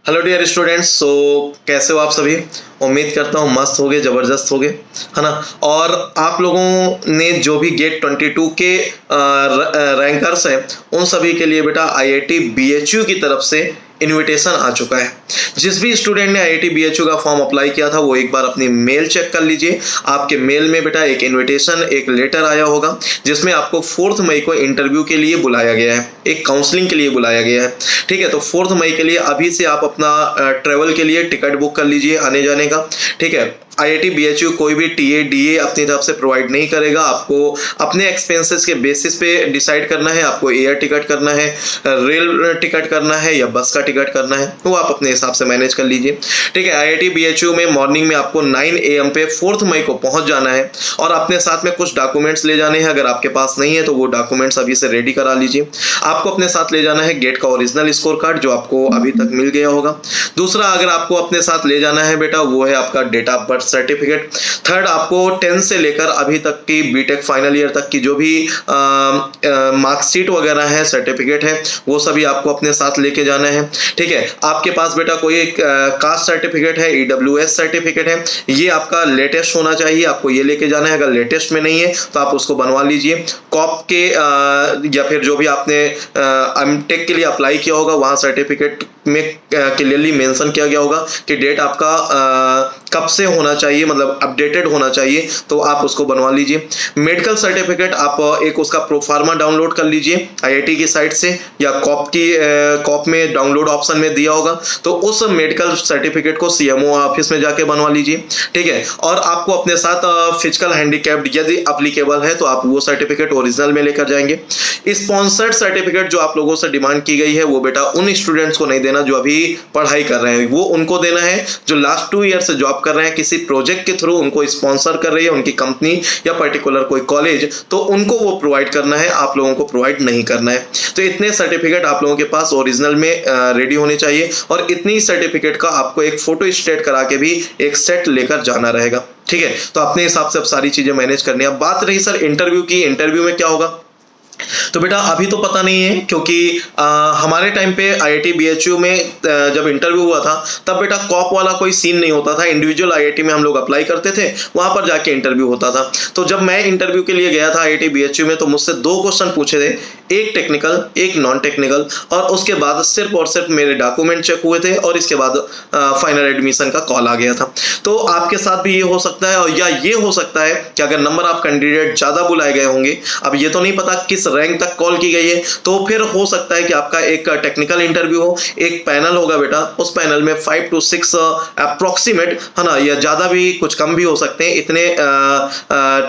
Hello dear students. कैसे हो आप सभी? उम्मीद करता हूँ मस्त होगे, ज़बरदस्त होगे, है ना। और आप लोगों ने जो भी गेट 22 के रैंकर्स हैं उन सभी के लिए बेटा आईआईटी बीएचयू की तरफ से इनविटेशन आ चुका है। जिस भी स्टूडेंट ने आईआईटी बीएचयू का फॉर्म अप्लाई किया था वो एक बार अपनी मेल चेक कर लीजिए। आपके मेल में बेटा एक इनविटेशन, एक लेटर आया होगा जिसमें आपको 4 मई को इंटरव्यू के लिए बुलाया गया है, एक काउंसलिंग के लिए बुलाया गया है। ठीक है, तो 4 मई के लिए अभी से आप अपना ट्रेवल के लिए टिकट बुक कर लीजिए आने जाने का। ठीक है, आईआईटी बीएचयू कोई भी टीए डीए अपनी तरफ से प्रोवाइड नहीं करेगा। आपको अपने एक्सपेंसेस के बेसिस पे डिसाइड करना है, आपको एयर टिकट करना है, रेल टिकट करना है या बस का टिकट करना है, वो आप अपने हिसाब से मैनेज कर लीजिए। ठीक है, आईआईटी बीएचयू में मॉर्निंग में आपको 9 AM पे 4 मई को पहुंच जाना है और अपने साथ में कुछ डॉक्यूमेंट्स ले जाने हैं। अगर आपके पास नहीं है तो वो डॉक्यूमेंट्स अभी से रेडी करा लीजिए। आपको अपने साथ ले जाना है गेट का ओरिजिनल स्कोर कार्ड जो आपको अभी तक मिल गया होगा। दूसरा, अगर आपको अपने साथ ले जाना है बेटा वो है आपका date of birth certificate. Third, आपको 10 से लेकर अभी तक की बीटेक फाइनल ईयर तक की जो भी मार्कशीट वगैरह है, सर्टिफिकेट है, वो सभी आपको अपने साथ लेके जाना है। ठीक है, आपके पास बेटा कोई कास्ट सर्टिफिकेट है, ईडब्ल्यूएस सर्टिफिकेट है, ये आपका लेटेस्ट होना चाहिए, आपको ये लेके जाना है। अगर लेटेस्ट में नहीं है तो आप उसको बनवा लीजिए। कॉप के या फिर जो भी आपने एमटेक के लिए अप्लाई किया होगा वहाँ सर्टिफिकेट में क्लियरली मेंशन किया गया होगा कि डेट आपका कब से होना चाहिए, मतलब अपडेटेड होना चाहिए, तो आप उसको बनवा लीजिए। मेडिकल सर्टिफिकेट आप एक उसका प्रोफार्मा डाउनलोड कर लीजिए आईआईटी की साइट से या कॉप में डाउनलोड ऑप्शन में दिया होगा, तो उस मेडिकल सर्टिफिकेट को सीएमओ ऑफिस में जाके बनवा लीजिए। ठीक है, और आपको अपने साथ फिजिकल हैंडीकैप्ड यदि अप्लीकेबल है तो आप वो सर्टिफिकेट ओरिजिनल में लेकर जाएंगे। स्पॉन्सर्ड सर्टिफिकेट जो आप लोगों से डिमांड की गई है वो बेटा उन स्टूडेंट्स को नहीं देना जो अभी पढ़ाई कर रहे हैं, वो उनको देना है जो लास्ट 2 ईयर से जॉब कर रहे हैं, किसी प्रोजेक्ट के थ्रू उनको स्पॉन्सर कर रही है उनकी कंपनी या पर्टिकुलर कोई कॉलेज, तो उनको वो प्रोवाइड करना है, आप लोगों को प्रोवाइड नहीं करना है। तो इतने सर्टिफिकेट आप लोगों के पास ओरिजिनल में रेडी होने चाहिए और इतनी सर्टिफिकेट का आपको एक फोटो स्टेट करा के भी एक सेट लेकर जाना रहेगा। ठीक है, तो अपने हिसाब से अब सारी चीजें मैनेज करनी है। अब बात रही सर इंटरव्यू की, इंटरव्यू में क्या होगा, तो बेटा अभी तो पता नहीं है क्योंकि हमारे टाइम पे आईआईटी बीएचयू में जब इंटरव्यू हुआ था तब बेटा कॉप वाला कोई सीन नहीं होता था। इंडिविजुअल आईआईटी में हम लोग अप्लाई करते थे, वहां पर जाके इंटरव्यू होता था। तो जब मैं इंटरव्यू के लिए गया था आईआईटी बीएचयू में तो मुझसे 2 क्वेश्चन पूछे थे, एक टेक्निकल एक नॉन टेक्निकल, और उसके बाद सिर्फ और सिर्फ मेरे डॉक्यूमेंट चेक हुए थे और इसके बाद फाइनल एडमिशन का कॉल आ गया था। तो आपके साथ भी ये हो सकता है, और या ये हो सकता है कि अगर नंबर ऑफ कैंडिडेट ज्यादा बुलाए गए होंगे, अब ये तो नहीं पता किस रैंक तक कॉल की गई है, तो फिर हो सकता है कि आपका एक टेक्निकल इंटरव्यू हो, एक पैनल होगा बेटा, उस पैनल में 5 to 6 अप्रोक्सीमेट, है ना, या ज्यादा भी कुछ कम भी हो सकते हैं, इतने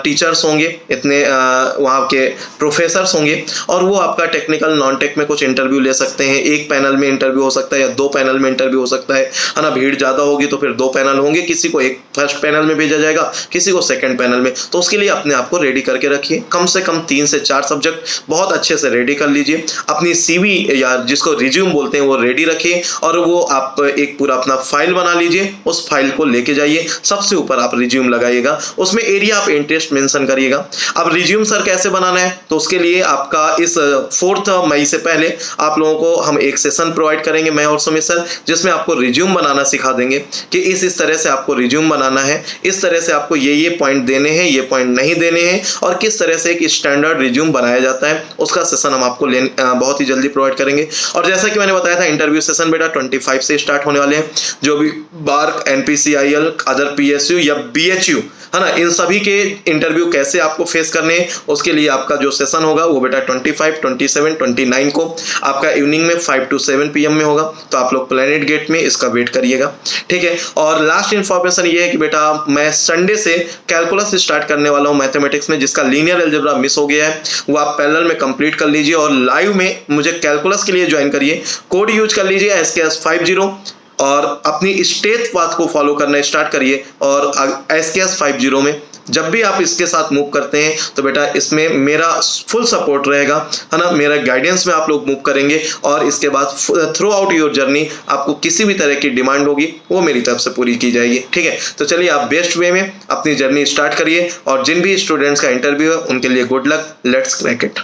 टीचर्स होंगे, इतने वहाँ के प्रोफेसर्स होंगे और वो आपका टेक्निकल नॉन टेक में कुछ इंटरव्यू ले सकते हैं। एक पैनल में इंटरव्यू हो सकता है या 2 पैनल में इंटरव्यू हो सकता है ना। भीड़ ज्यादा होगी तो फिर 2 पैनल होंगे, किसी को एक फर्स्ट पैनल में भेजा जाएगा, किसी को सेकंड पैनल में। तो उसके लिए अपने आप को रेडी करके रखिए, कम से कम 3 से 4 सब्जेक्ट बहुत अच्छे से रेडी कर लीजिए। अपनी सीवी या जिसको रिज्यूम बोलते हैं वो रेडी रखिए और वो आप एक पूरा अपना फाइल बना लीजिए, उस फाइल को लेके जाइए, सबसे ऊपर आप रिज्यूम लगाइएगा, उसमें एरिया ऑफ इंटरेस्ट मेंशन करिएगा। अब रिज्यूम सर कैसे बनाना है, तो उसके लिए आपका इस 4 मई से पहले आप लोगों को हम एक सेशन प्रोवाइड करेंगे, मैं और सुमित सर, जिसमें आपको रिज्यूम बनाना सिखा देंगे कि इस तरह से आपको रिज्यूम बनाना है, इस तरह से आपको ये पॉइंट देने हैं, ये पॉइंट नहीं देने हैं, और किस तरह से एक स्टैंडर्ड रिज्यूम बनाया जाता है, उसका सेशन हम आपको बहुत ही जल्दी प्रोवाइड करेंगे। और जैसा कि मैंने बताया था इंटरव्यू सेशन बेटा 25 से स्टार्ट होने वाले हैं। जो भी बार्क, एनपीसीआईएल, अदर पीएसयू या बीएचयू, है ना, इन सभी के इंटरव्यू कैसे आपको फेस करने हैं, उसके लिए आपका जो सेशन होगा वो बेटा 25, 27, 29 को आपका इवनिंग में 5 to 7 PM में होगा। तो आप लोग प्लेनेट गेट में इसका वेट करिएगा। ठीक है, और लास्ट इंफॉर्मेशन ये है कि बेटा मैं संडे से कैलकुलस स्टार्ट करने वाला हूँ मैथमेटिक्स में, जिसका लीनियर अलजेब्रा मिस हो गया है वो आप पैरेलल में कंप्लीट कर लीजिए और लाइव में मुझे कैलकुलस के लिए ज्वाइन करिए। कोड यूज कर लीजिए SKS50 और अपनी स्टेज पाथ को फॉलो करना स्टार्ट करिए। और SKS50 में जब भी आप इसके साथ मूव करते हैं तो बेटा इसमें मेरा फुल सपोर्ट रहेगा, है ना, मेरा गाइडेंस में आप लोग मूव करेंगे और इसके बाद थ्रू आउट योर जर्नी आपको किसी भी तरह की डिमांड होगी वो मेरी तरफ से पूरी की जाएगी। ठीक है, तो चलिए आप बेस्ट वे में अपनी जर्नी स्टार्ट करिए और जिन भी स्टूडेंट्स का इंटरव्यू है उनके लिए good luck, let's crack it.